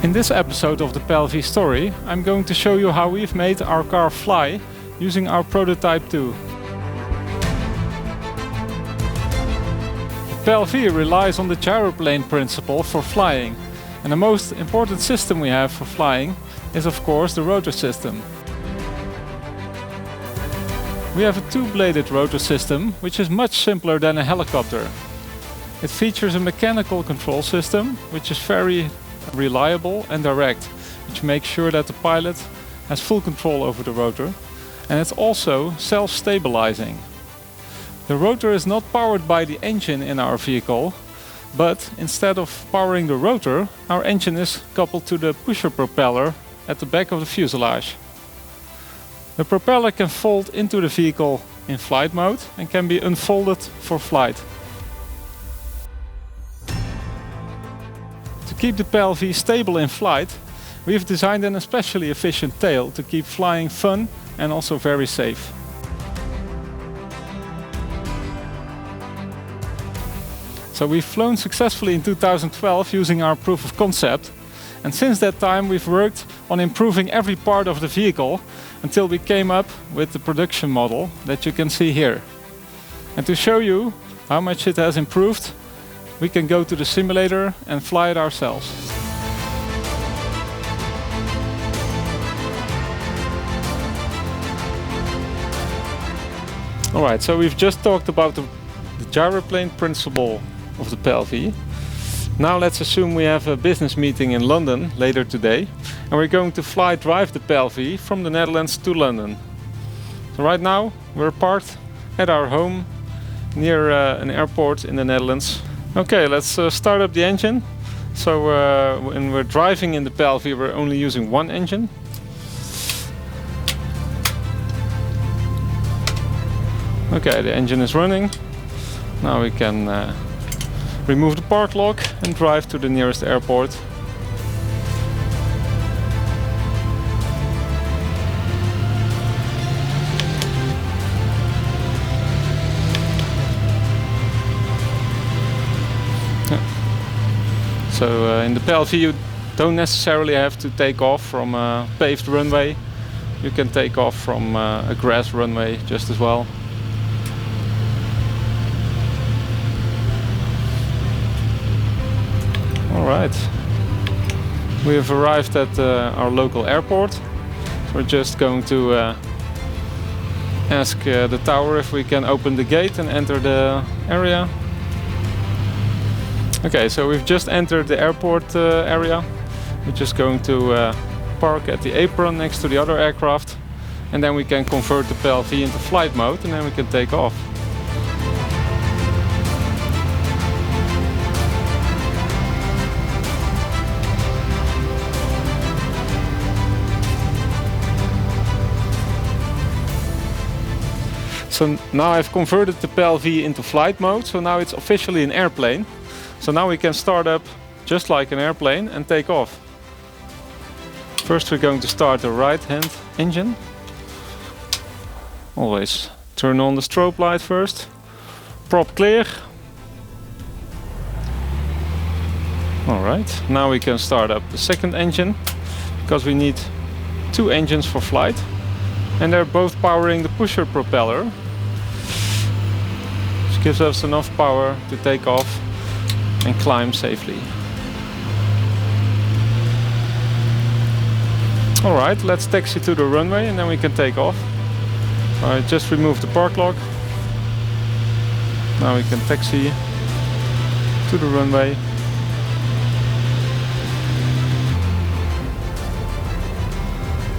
In this episode of the PLV story, I'm going to show you how we've made our car fly using our prototype 2. The PLV relies on the gyroplane principle for flying, and the most important system we have for flying is of course the rotor system. We have a two-bladed rotor system, which is much simpler than a helicopter. It features a mechanical control system, which is very reliable and direct, which makes sure that the pilot has full control over the rotor, and it's also self-stabilizing. The rotor is not powered by the engine in our vehicle, but instead of powering the rotor, our engine is coupled to the pusher propeller at the back of the fuselage. The propeller can fold into the vehicle in flight mode and can be unfolded for flight. To keep the PLV stable in flight, we've designed an especially efficient tail to keep flying fun and also very safe. So we've flown successfully in 2012 using our proof of concept, and since that time we've worked on improving every part of the vehicle until we came up with the production model that you can see here. And to show you how much it has improved, we can go to the simulator and fly it ourselves. Alright, so we've just talked about the gyroplane principle of the PLV. Now let's assume we have a business meeting in London later today, and we're going to drive the PLV from the Netherlands to London. So right now we're parked at our home near an airport in the Netherlands. Okay, let's start up the engine. So when we're driving in the PLV, we're only using one engine. Okay, the engine is running. Now we can remove the park lock and drive to the nearest airport. So in the PLV you don't necessarily have to take off from a paved runway. You can take off from a grass runway just as well. Alright, we have arrived at our local airport. So we're just going to ask the tower if we can open the gate and enter the area. Okay, so we've just entered the airport area. We're just going to park at the apron next to the other aircraft, and then we can convert the PLV into flight mode and then we can take off. So now I've converted the PLV into flight mode, so now it's officially an airplane. So now we can start up just like an airplane and take off. First we're going to start the right-hand engine. Always turn on the strobe light first. Prop clear. Alright, now we can start up the second engine, because we need two engines for flight. And they're both powering the pusher propeller, which gives us enough power to take off and climb safely. Alright, let's taxi to the runway and then we can take off. I just removed the park lock. Now we can taxi to the runway.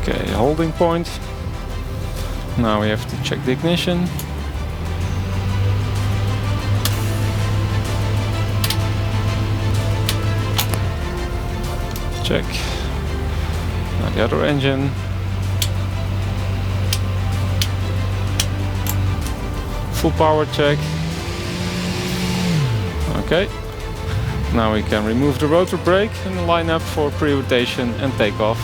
Okay, holding point. Now we have to check the ignition. Check. Now the other engine. Full power check. Okay. Now we can remove the rotor brake and line up for pre-rotation and take off.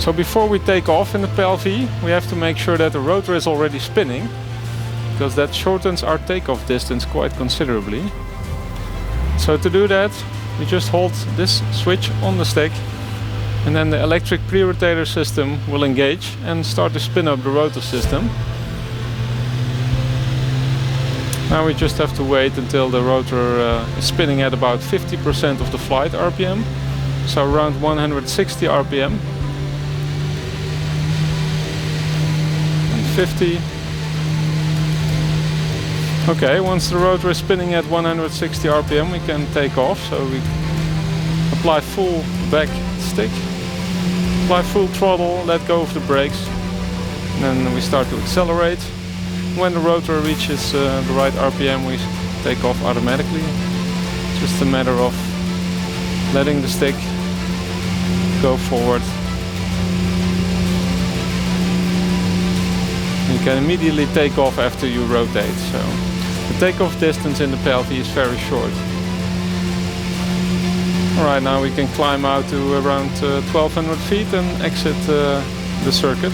So before we take off in the PLV, we have to make sure that the rotor is already spinning, because that shortens our takeoff distance quite considerably. So to do that, we just hold this switch on the stick, and then the electric pre-rotator system will engage and start to spin up the rotor system. Now we just have to wait until the rotor is spinning at about 50% of the flight RPM, so around 160 RPM. And 50. Okay, once the rotor is spinning at 160 RPM, we can take off. So we apply full back stick, apply full throttle, let go of the brakes, and then we start to accelerate. When the rotor reaches the right RPM, we take off automatically. It's just a matter of letting the stick go forward. You can immediately take off after you rotate. So the takeoff distance in the PLV is very short. Alright, now we can climb out to around 1200 feet and exit the circuit.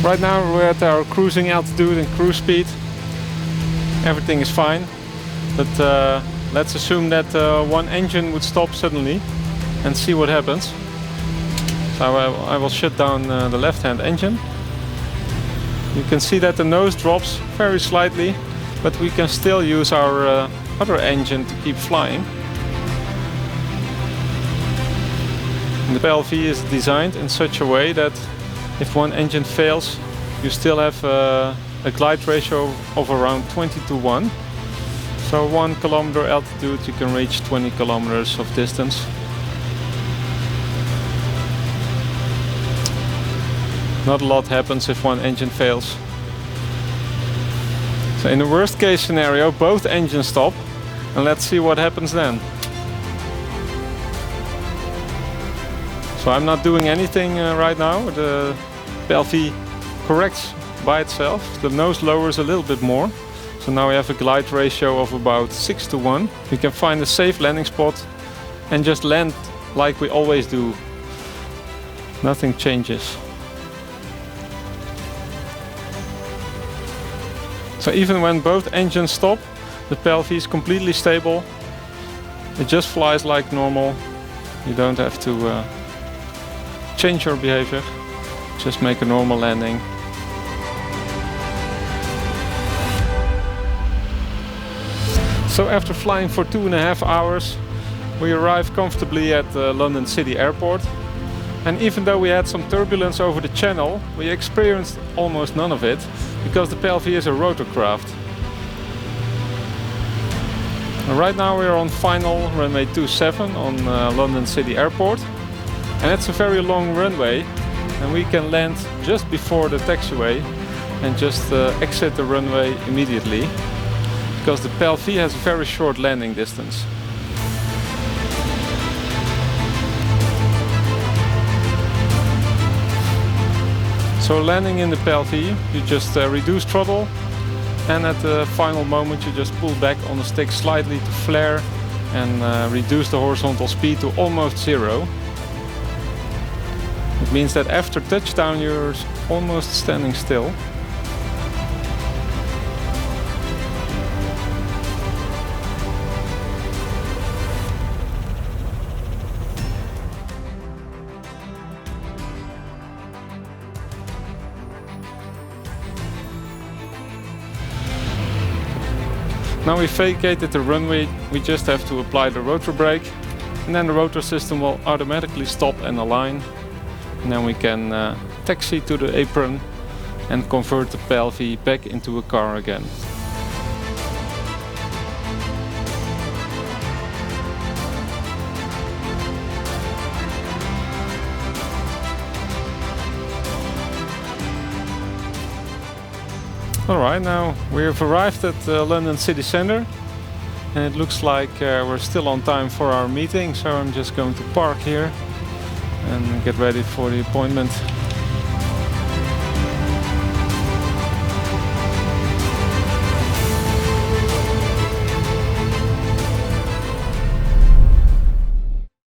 Right now we're at our cruising altitude and cruise speed. Everything is fine, but let's assume that one engine would stop suddenly and see what happens. So I will shut down the left-hand engine. You can see that the nose drops very slightly, but we can still use our other engine to keep flying. And the PLV is designed in such a way that if one engine fails, you still have a glide ratio of around 20:1. So 1 kilometer altitude, you can reach 20 kilometers of distance. Not a lot happens if one engine fails. So in the worst case scenario, both engines stop, and let's see what happens then. So I'm not doing anything right now. The PLV corrects by itself. The nose lowers a little bit more. So now we have a glide ratio of about 6:1. We can find a safe landing spot and just land like we always do. Nothing changes. So even when both engines stop, the PLV is completely stable. It just flies like normal. You don't have to change your behavior. Just make a normal landing. So after flying for 2.5 hours, we arrived comfortably at London City Airport. And even though we had some turbulence over the channel, we experienced almost none of it, because the PLV is a rotorcraft. And right now we are on final runway 27 on London City Airport. And it's a very long runway, and we can land just before the taxiway and just exit the runway immediately, because the PLV has a very short landing distance. So landing in the PLV, you just reduce throttle, and at the final moment you just pull back on the stick slightly to flare and reduce the horizontal speed to almost 0. It means that after touchdown you're almost standing still. Now we vacated the runway, we just have to apply the rotor brake, and then the rotor system will automatically stop and align. And then we can taxi to the apron and convert the PLV back into a car again. Alright, now we have arrived at London City Centre, and it looks like we're still on time for our meeting, so I'm just going to park here and get ready for the appointment.